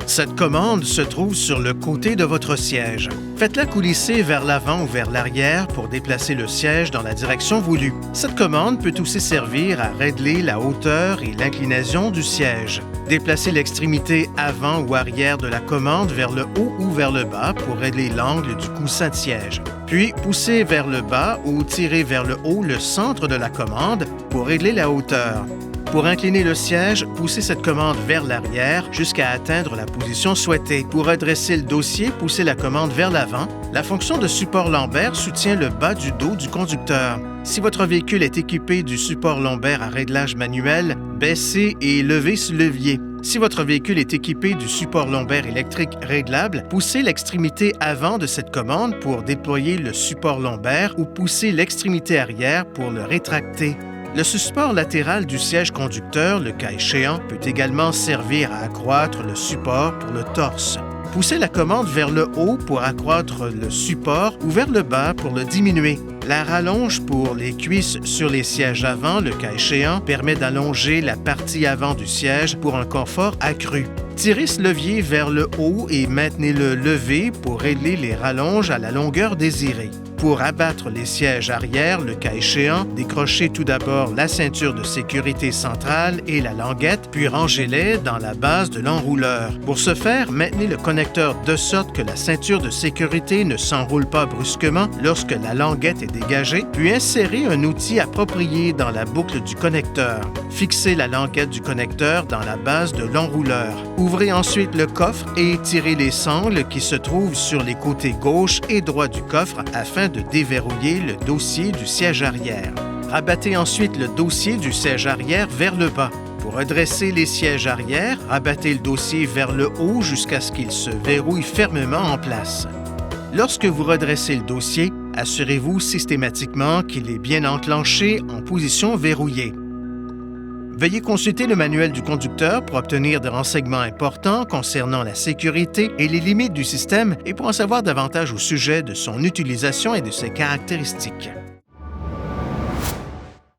Cette commande se trouve sur le côté de votre siège. Faites-la coulisser vers l'avant ou vers l'arrière pour déplacer le siège dans la direction voulue. Cette commande peut aussi servir à régler la hauteur et l'inclinaison du siège. Déplacez l'extrémité avant ou arrière de la commande vers le haut ou vers le bas pour régler l'angle du coussin de siège. Puis, poussez vers le bas ou tirez vers le haut le centre de la commande pour régler la hauteur. Pour incliner le siège, poussez cette commande vers l'arrière jusqu'à atteindre la position souhaitée. Pour redresser le dossier, poussez la commande vers l'avant. La fonction de support lombaire soutient le bas du dos du conducteur. Si votre véhicule est équipé du support lombaire à réglage manuel, baissez et levez ce levier. Si votre véhicule est équipé du support lombaire électrique réglable, poussez l'extrémité avant de cette commande pour déployer le support lombaire ou poussez l'extrémité arrière pour le rétracter. Le support latéral du siège conducteur, le cas échéant, peut également servir à accroître le support pour le torse. Poussez la commande vers le haut pour accroître le support ou vers le bas pour le diminuer. La rallonge pour les cuisses sur les sièges avant, le cas échéant, permet d'allonger la partie avant du siège pour un confort accru. Tirez ce levier vers le haut et maintenez-le levé pour régler les rallonges à la longueur désirée. Pour abattre les sièges arrière, le cas échéant, décrochez tout d'abord la ceinture de sécurité centrale et la languette, puis rangez-les dans la base de l'enrouleur. Pour ce faire, maintenez le connecteur de sorte que la ceinture de sécurité ne s'enroule pas brusquement lorsque la languette est dégagée, puis insérez un outil approprié dans la boucle du connecteur. Fixez la languette du connecteur dans la base de l'enrouleur. Ouvrez ensuite le coffre et tirez les sangles qui se trouvent sur les côtés gauche et droit du coffre afin de déverrouiller le dossier du siège arrière. Rabattez ensuite le dossier du siège arrière vers le bas. Pour redresser les sièges arrière, rabattez le dossier vers le haut jusqu'à ce qu'il se verrouille fermement en place. Lorsque vous redressez le dossier, assurez-vous systématiquement qu'il est bien enclenché en position verrouillée. Veuillez consulter le manuel du conducteur pour obtenir des renseignements importants concernant la sécurité et les limites du système et pour en savoir davantage au sujet de son utilisation et de ses caractéristiques.